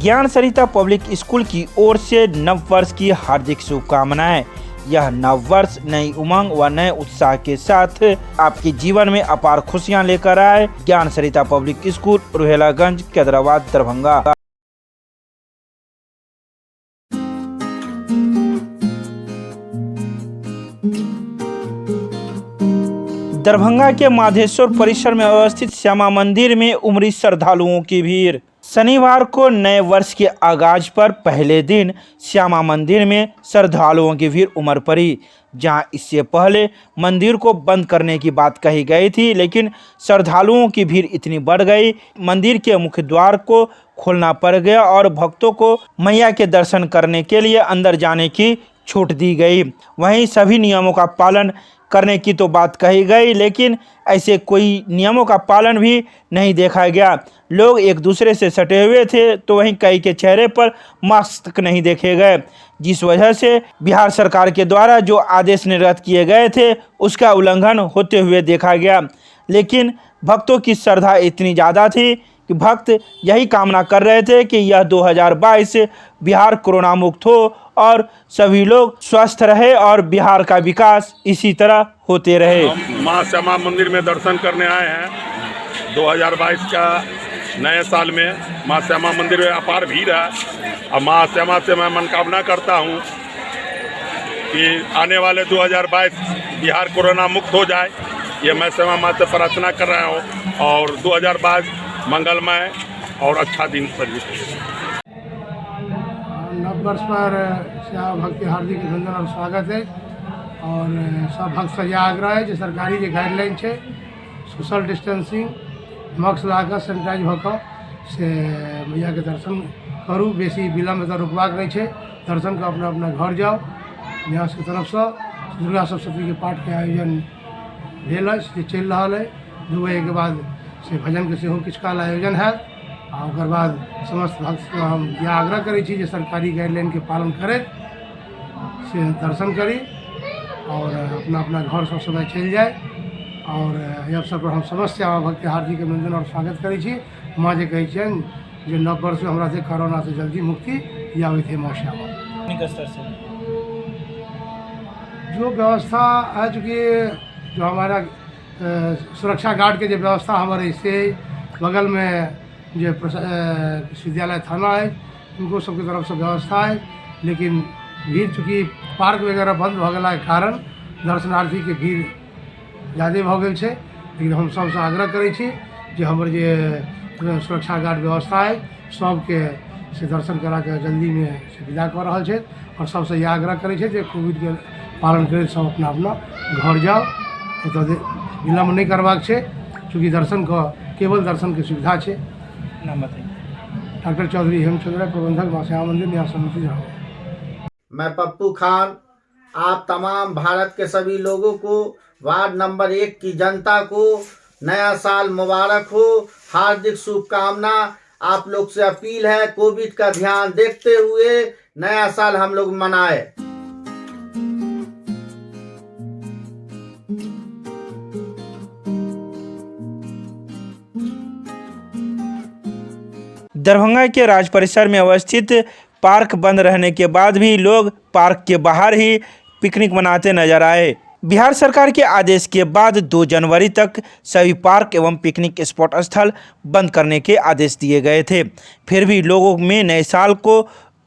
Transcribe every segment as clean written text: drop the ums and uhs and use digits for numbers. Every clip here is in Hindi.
ज्ञान सरिता पब्लिक स्कूल की ओर से नव वर्ष की हार्दिक शुभकामनाएं। यह नव वर्ष नई उमंग व नए उत्साह के साथ आपके जीवन में अपार खुशियां लेकर आए। ज्ञान सरिता पब्लिक स्कूल, रुहेलागंज, कैदराबाद, दरभंगा। दरभंगा के माधेश्वर परिसर में अवस्थित श्यामा मंदिर में उमड़ी श्रद्धालुओं की भीड़। शनिवार को नए वर्ष के आगाज पर पहले दिन श्यामा मंदिर में श्रद्धालुओं की भीड़ उमड़ पड़ी। जहां इससे पहले मंदिर को बंद करने की बात कही गई थी, लेकिन श्रद्धालुओं की भीड़ इतनी बढ़ गई, मंदिर के मुख्य द्वार को खोलना पड़ गया और भक्तों को मैया के दर्शन करने के लिए अंदर जाने की छूट दी गई। वहीं सभी नियमों का पालन करने की तो बात कही गई, लेकिन ऐसे कोई नियमों का पालन भी नहीं देखा गया। लोग एक दूसरे से सटे हुए थे, तो वहीं कई के चेहरे पर मास्क तक नहीं देखे गए, जिस वजह से बिहार सरकार के द्वारा जो आदेश निर्गत किए गए थे उसका उल्लंघन होते हुए देखा गया। लेकिन भक्तों की श्रद्धा इतनी ज़्यादा थी कि भक्त यही कामना कर रहे थे कि यह 2022 बिहार कोरोना मुक्त हो और सभी लोग स्वस्थ रहे और बिहार का विकास इसी तरह होते रहे। हम माँ श्यामा मंदिर में दर्शन करने आए हैं। 2022 का नए साल में माँ श्यामा मंदिर में अपार भीड़ है और माँ श्यामा से मैं मनोकामना करता हूँ कि आने वाले 2022 बिहार कोरोना मुक्त हो जाए। ये मैं श्यामा माँ से प्रार्थना कर रहा हूँ और 2022 मंगलमय और अच्छा दिन सभी। नव वर्ष पर श्यामा भक्त के हार्दिक अभिनंदन और स्वागत है और सब भक्त से आग्रह है जो सरकारी जो गाइडलाइन है सोशल डिस्टेंसिंग मास्क लगाकर सैनिटाइज होकर से मैया के दर्शन करूँ। बेसी विलम्ब तो रुकबाक नहीं है, दर्शन को अपना अपना घर जाओ। यहाँ की तरफ से दुर्गा सप्तशती के पाठ के आयोजन भेल चल रहा है। 2 बजे के बाद से भजन के सेहो किछु काल आयोजन है और ओकर बाद समस्त भक्त को हम यह आग्रह करै छी जे सरकारी गाइडलाइन के पालन करैत से दर्शन करी और अपना अपना घर सब समय चल जाए। और एहि अवसर पर हम समस्त श्यामा भक्त के हार्दिक अभिनंदन और स्वागत करै छी। माँ जे कहै छियनि जे नव वर्ष में हमरा से कोरोना से जल्दी मुक्ति आबैत है। माँ श्यामा जो व्यवस्था है, चूँकि जो हमारा सुरक्षा गार्ड के जो व्यवस्था हमारे इससे बगल में जो विश्वविद्यालय थाना है उनको सबके तरफ से व्यवस्था है, लेकिन भीड़ चूँकि पार्क वगैरह बंद हो गया के कारण दर्शनार्थी के भीड़ ज़्यादा हो गई है। लेकिन हम सबसे आग्रह करै छी जे हमर जे सुरक्षा गार्ड व्यवस्था है सबके से दर्शन करा के जल्दी में से विदा कर रहा है और सबसे यह आग्रह करै छै जे कोविड के पालन कर सब अपना अपना घर जाओ। तो विलम्ब नहीं करवाक छै, चूँकि दर्शन का केवल दर्शन की सुविधा है। नाम बताइए। डॉक्टर चौधरी हेमचंद्र, प्रबंधक माँ श्यामा मंदिर न्यास समिति जहाँ। मैं पप्पू खान आप तमाम भारत के सभी लोगों को, वार्ड नंबर 1 की जनता को नया साल मुबारक हो, हार्दिक शुभकामना। आप लोग से अपील है कोविड का ध्यान देखते हुए नया साल हम लोग मनाए। दरभंगा के राज परिसर में अवस्थित पार्क बंद रहने के बाद भी लोग पार्क के बाहर ही पिकनिक मनाते नजर आए। बिहार सरकार के आदेश के बाद 2 जनवरी तक सभी पार्क एवं पिकनिक स्पॉट स्थल बंद करने के आदेश दिए गए थे। फिर भी लोगों में नए साल को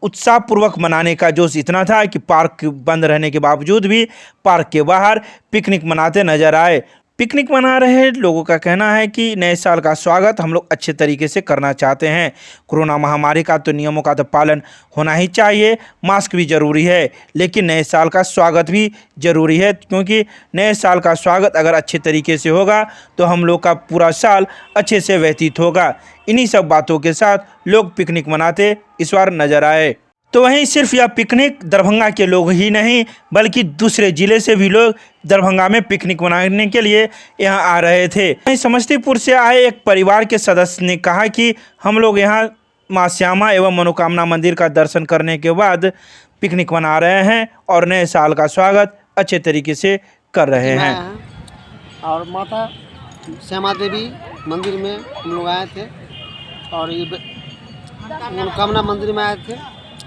उत्साहपूर्वक मनाने का जोश इतना था कि पार्क बंद रहने के बावजूद भी पार्क के बाहर पिकनिक मनाते नजर आए। पिकनिक मना रहे लोगों का कहना है कि नए साल का स्वागत हम लोग अच्छे तरीके से करना चाहते हैं। कोरोना महामारी का तो नियमों का तो पालन होना ही चाहिए, मास्क भी ज़रूरी है, लेकिन नए साल का स्वागत भी ज़रूरी है, क्योंकि नए साल का स्वागत अगर अच्छे तरीके से होगा तो हम लोग का पूरा साल अच्छे से व्यतीत होगा। इन्हीं सब बातों के साथ लोग पिकनिक मनाते इस बार नजर आए। तो वहीं सिर्फ यह पिकनिक दरभंगा के लोग ही नहीं बल्कि दूसरे ज़िले से भी लोग दरभंगा में पिकनिक मनाने के लिए यहाँ आ रहे थे। वहीं समस्तीपुर से आए एक परिवार के सदस्य ने कहा कि हम लोग यहाँ माँ श्यामा एवं मनोकामना मंदिर का दर्शन करने के बाद पिकनिक मना रहे हैं और नए साल का स्वागत अच्छे तरीके से कर रहे हैं। और माता श्यामा देवी मंदिर में हम लोग आए थे और ये मनोकामना मंदिर में आए थे,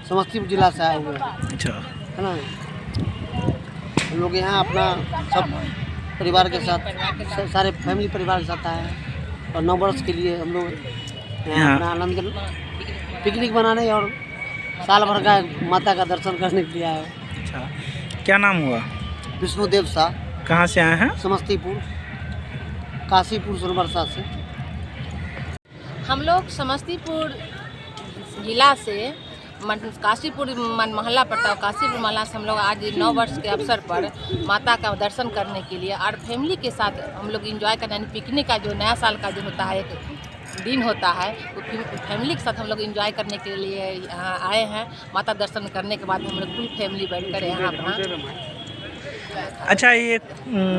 समस्तीपुर जिला से आए हुए हैं, अच्छा, है ना। हम लोग यहाँ अपना सब परिवार के साथ, सारे फैमिली परिवार के साथ आए हैं और 9 वर्ष के लिए हम लोग यहाँ अपना आनंद पिकनिक मनाने और साल भर का माता का दर्शन करने के लिए आए हैं। अच्छा, क्या नाम हुआ? विष्णुदेव शाह, कहाँ से आए हैं? समस्तीपुर, काशीपुर सोनबरसा से। हम लोग समस्तीपुर जिला से काशीपुर मोहल्ला पड़ता है, काशीपुर मोहल्ला से हम लोग आज 9 वर्ष के अवसर पर माता का दर्शन करने के लिए और फैमिली के साथ हम लोग एंजॉय करने, यानी पिकनिक का जो नया साल का जो होता है एक दिन होता है, वो फैमिली के साथ हम लोग एंजॉय करने के लिए यहाँ आए हैं। माता दर्शन करने के बाद हम लोग फुल फैमिली बैठकर यहाँ अपना। अच्छा, ये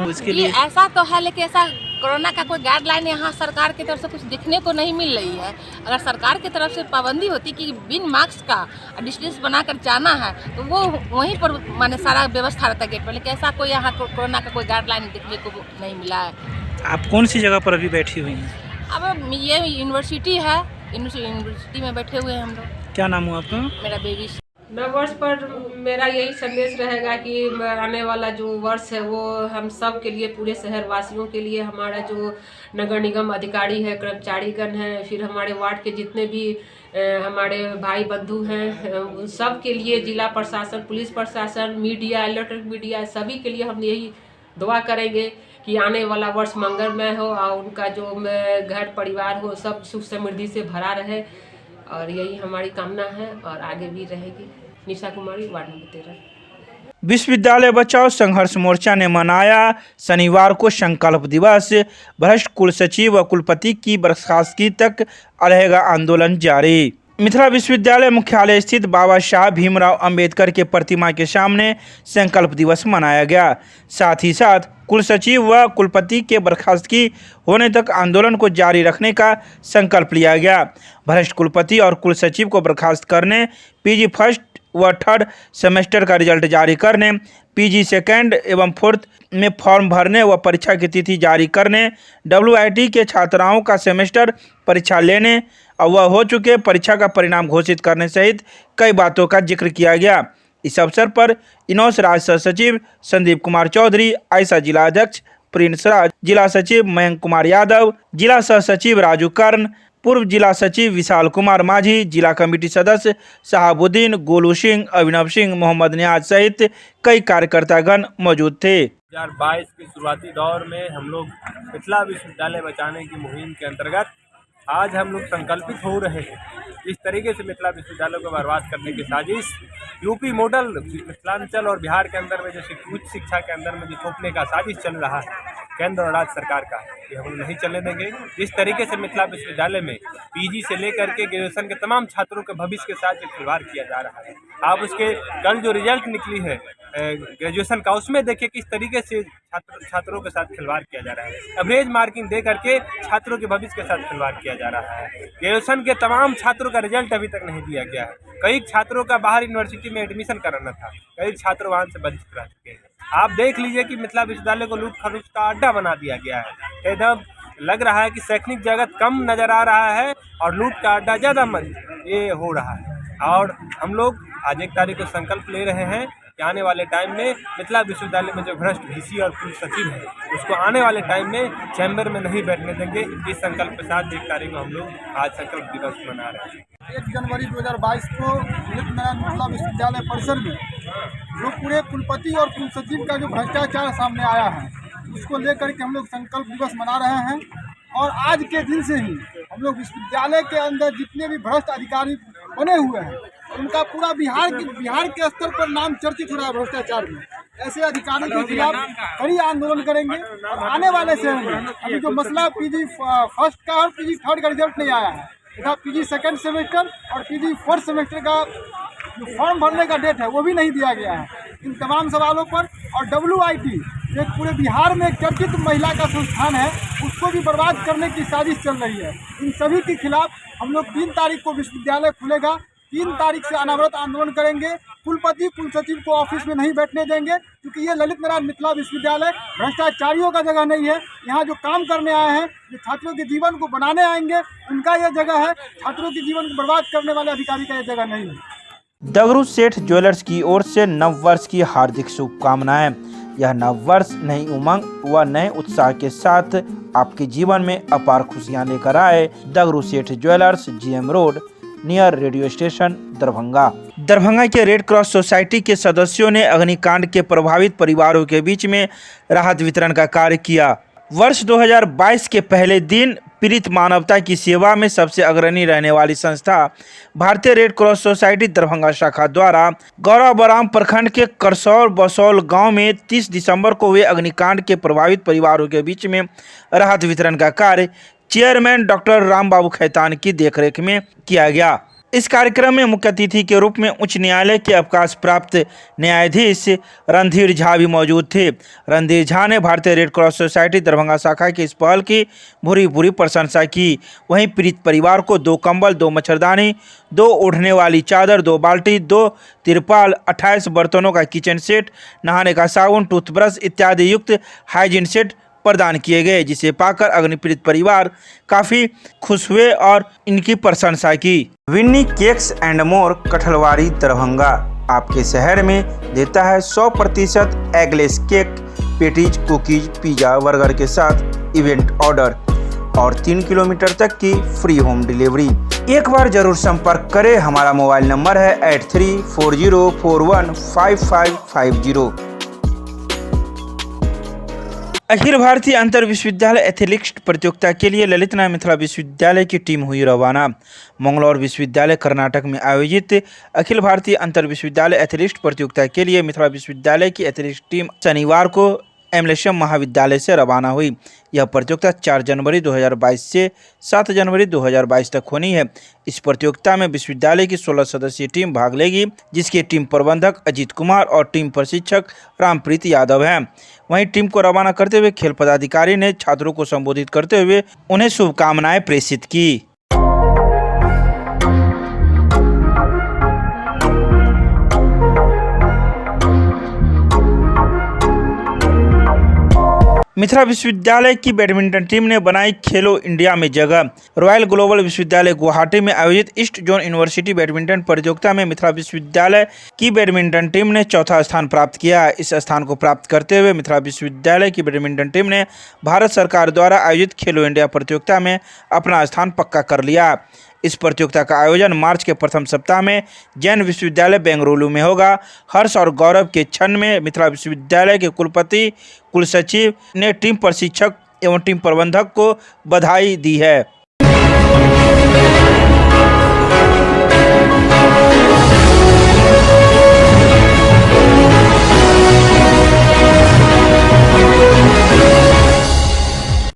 इसके लिए ऐसा तो है, लेकिन ऐसा कोरोना का कोई गाइडलाइन यहाँ सरकार की तरफ से कुछ दिखने को नहीं मिल रही है। अगर सरकार की तरफ से पाबंदी होती कि बिन मास्क का डिस्टेंस बनाकर जाना है तो वो वहीं पर माने सारा व्यवस्था रहता गेट पर, लेकिन ऐसा कोई यहाँ कोरोना का कोई गाइडलाइन देखने को नहीं मिला है। आप कौन सी जगह पर अभी बैठी हुई हैं? अब ये यूनिवर्सिटी है, यूनिवर्सिटी में बैठे हुए हैं हम लोग। क्या नाम हुआ आपका? मेरा बेबी। 9 वर्ष पर मेरा यही संदेश रहेगा कि आने वाला जो वर्ष है वो हम सब के लिए, पूरे शहर वासियों के लिए, हमारा जो नगर निगम अधिकारी है, कर्मचारीगण हैं, फिर हमारे वार्ड के जितने भी हमारे भाई बंधु हैं, उन सब के लिए, जिला प्रशासन, पुलिस प्रशासन, मीडिया, इलेक्ट्रॉनिक मीडिया, सभी के लिए हम यही दुआ करेंगे कि आने वाला वर्ष मंगलमय हो और उनका जो घर परिवार हो सब सुख समृद्धि से भरा रहे, और यही हमारी कामना है और आगे भी रहेगी। Nisha Kumari, ward number 13। विश्वविद्यालय बचाओ संघर्ष मोर्चा ने मनाया शनिवार को संकल्प दिवस। भ्रष्ट कुल सचिव व कुलपति की बर्खास्तगी तक रहेगा आंदोलन जारी। मिथिला विश्वविद्यालय मुख्यालय स्थित बाबा साहब भीमराव अंबेडकर के प्रतिमा के सामने संकल्प दिवस मनाया गया। साथ ही साथ कुल सचिव व कुलपति के बर्खास्तगी होने तक आंदोलन को जारी रखने का संकल्प लिया गया। भ्रष्ट कुलपति और कुल सचिव को बर्खास्त करने, पीजी फर्स्ट व थर्ड सेमेस्टर का रिजल्ट जारी करने, पीजी सेकेंड एवं फोर्थ में फॉर्म भरने व परीक्षा की तिथि जारी करने, WIT के छात्राओं का सेमेस्टर परीक्षा लेने और वह हो चुके परीक्षा का परिणाम घोषित करने सहित कई बातों का जिक्र किया गया। इस अवसर पर इनोस राज्य सह सचिव संदीप कुमार चौधरी, आयसा जिला अध्यक्ष प्रिंस राज, जिला सचिव मयंक कुमार यादव, जिला सह सचिव राजू कर्ण, पूर्व जिला सचिव विशाल कुमार माझी, जिला कमेटी सदस्य शहाबुद्दीन, गोलू सिंह, अभिनव सिंह, मोहम्मद नियाज सहित कई कार्यकर्तागण मौजूद थे। 2022 के शुरुआती दौर में हम लोग मिथिला विश्वविद्यालय बचाने की मुहिम के अंतर्गत आज हम लोग संकल्पित हो रहे हैं। इस तरीके से मिथिला विश्वविद्यालय को बर्बाद करने की साजिश यूपी मॉडल मिथिलांचल और बिहार के अंदर में जो उच्च शिक्षा के अंदर में जो थोपने का साजिश चल रहा है केंद्र और राज्य सरकार का, ये हम नहीं चलने देंगे। इस तरीके से मिथिला विश्वविद्यालय में पीजी से लेकर के ग्रेजुएशन के तमाम छात्रों के भविष्य के साथ जो खिलवाड़ किया जा रहा है, आप उसके कल जो रिजल्ट निकली है ग्रेजुएशन का, उसमें देखिए किस तरीके से छात्रों के साथ खिलवाड़ किया जा रहा है। एवरेज मार्किंग दे करके छात्रों के भविष्य के साथ खिलवाड़ किया जा रहा है। ग्रेजुएशन के तमाम छात्रों का रिजल्ट अभी तक नहीं दिया गया है। कई छात्रों का बाहर यूनिवर्सिटी में एडमिशन कराना था, कई छात्र वहाँ से वंचित रह चुके हैं। आप देख लीजिए कि मिथिला विश्वविद्यालय को लूट खरूच का अड्डा बना दिया गया है। एकदम लग रहा है कि शैक्षणिक जगत कम नज़र आ रहा है और लूट का अड्डा ज़्यादा ये हो रहा है। और हम लोग आज 1 तारीख को संकल्प ले रहे हैं कि आने वाले टाइम में मिथिला विश्वविद्यालय में जो भ्रष्ट VC और कुल सचिव है उसको आने वाले टाइम में चैम्बर में नहीं बैठने देंगे। इस संकल्प के साथ 1 तारीख को हम लोग आज संकल्प दिवस मना रहे हैं। 1 जनवरी 2022 को मिथिला विश्वविद्यालय परिसर में जो पूरे कुलपति और कुल सचिव का जो भ्रष्टाचार सामने आया है उसको लेकर के हम लोग संकल्प दिवस मना रहे हैं। और आज के दिन से ही हम लोग विश्वविद्यालय के अंदर जितने भी भ्रष्ट अधिकारी बने हुए हैं उनका पूरा बिहार के स्तर पर नाम चर्चित हो रहा है भ्रष्टाचार में। ऐसे अधिकारियों के खिलाफ कड़ी आंदोलन करेंगे। और आने वाले समय में अभी जो मसला पीजी फर्स्ट का और पीजी थर्ड का रिजल्ट नहीं आया है तथा पीजी सेकेंड सेमेस्टर और पीजी फोर्थ सेमेस्टर का जो फॉर्म भरने का डेट है वो भी नहीं दिया गया है। इन तमाम सवालों पर और WIT एक पूरे बिहार में एक चर्चित महिला का संस्थान है उसको भी बर्बाद करने की साजिश चल रही है। इन सभी के खिलाफ हम लोग 3 तारीख को विश्वविद्यालय खुलेगा। 3 तारीख से अनवरत आंदोलन करेंगे। कुलपति कुल सचिव को ऑफिस में नहीं बैठने देंगे, क्योंकि ये ललित नारायण मिथिला विश्वविद्यालय भ्रष्टाचारियों का जगह नहीं है। यहाँ जो काम करने आए हैं, जो छात्रों के जीवन को बनाने आएंगे, उनका यह जगह है। छात्रों के जीवन को बर्बाद करने वाले अधिकारी का यह जगह नहीं है। दगरू सेठ ज्वेलर्स की ओर से नव वर्ष की हार्दिक शुभकामनाएं। यह नव वर्ष नई उमंग व नए उत्साह के साथ आपके जीवन में अपार खुशियां लेकर आए। दगरू सेठ jewellers, GM road, near radio station, Darbhanga. Darbhanga के रेड क्रॉस सोसाइटी के सदस्यों ने अग्निकांड के प्रभावित परिवारों के बीच में राहत वितरण का कार्य किया। वर्ष 2022 के पहले दिन पीड़ित मानवता की सेवा में सबसे अग्रणी रहने वाली संस्था भारतीय रेड क्रॉस सोसाइटी दरभंगा शाखा द्वारा गौराबराम प्रखंड के करसौर बसौल गांव में 30 दिसंबर को हुए अग्निकांड के प्रभावित परिवारों के बीच में राहत वितरण का कार्य चेयरमैन डॉक्टर राम बाबू खैतान की देखरेख में किया गया। इस कार्यक्रम में मुख्य अतिथि के रूप में उच्च न्यायालय के अवकाश प्राप्त न्यायाधीश रणधीर झा भी मौजूद थे। रणधीर झा ने भारतीय रेड क्रॉस सोसाइटी दरभंगा शाखा की इस पहल की भूरी प्रशंसा की। वहीं पीड़ित परिवार को 2 कंबल, 2 मच्छरदानी, 2 ओढ़ने वाली चादर, 2 बाल्टी, 2 तिरपाल, 28 बर्तनों का किचन सेट, नहाने का साबुन, टूथब्रश इत्यादि युक्त हाइजीन सेट प्रदान किए गए, जिसे पाकर अग्निपीड़ित परिवार काफी खुश हुए और इनकी प्रशंसा की। Winni cakes and more, Kathalbari, Darbhanga आपके शहर में देता है 100% eggless cake, patties, cookies, pizza, burger के साथ इवेंट ऑर्डर और 3 किलोमीटर तक की फ्री होम डिलीवरी। एक बार जरूर संपर्क करें। हमारा मोबाइल नंबर है 8340415550। अखिल भारतीय अंतर विश्वविद्यालय एथलेटिक्स प्रतियोगिता के लिए ललित नारायण मिथिला विश्वविद्यालय की टीम हुई रवाना। मंगलौर विश्वविद्यालय कर्नाटक में आयोजित अखिल भारतीय अंतर विश्वविद्यालय एथलेटिक्स प्रतियोगिता के लिए मिथिला विश्वविद्यालय की एथलेटिक्स टीम शनिवार को एमलेश्वरम महाविद्यालय से रवाना हुई। यह प्रतियोगिता 4 जनवरी 2022 से 7 जनवरी 2022 तक होनी है। इस प्रतियोगिता में विश्वविद्यालय की 16 सदस्यीय टीम भाग लेगी, जिसके टीम प्रबंधक अजीत कुमार और टीम प्रशिक्षक रामप्रीत यादव हैं। वहीं टीम को रवाना करते हुए खेल पदाधिकारी ने छात्रों को संबोधित करते हुए उन्हें शुभकामनाएं प्रेषित की। मिथिला विश्वविद्यालय की बैडमिंटन टीम ने बनाई खेलो इंडिया में जगह। रॉयल ग्लोबल विश्वविद्यालय गुवाहाटी में आयोजित ईस्ट जोन यूनिवर्सिटी बैडमिंटन प्रतियोगिता में मिथिला विश्वविद्यालय की बैडमिंटन टीम ने 4था स्थान प्राप्त किया। इस स्थान को प्राप्त करते हुए मिथिला विश्वविद्यालय की बैडमिंटन टीम ने भारत सरकार द्वारा आयोजित खेलो इंडिया प्रतियोगिता में अपना स्थान पक्का कर लिया। इस प्रतियोगिता का आयोजन मार्च के प्रथम सप्ताह में जैन विश्वविद्यालय बेंगलुरु में होगा। हर्ष और गौरव के क्षण में मिथिला विश्वविद्यालय के कुलपति कुलसचिव ने टीम प्रशिक्षक एवं टीम प्रबंधक को बधाई दी है।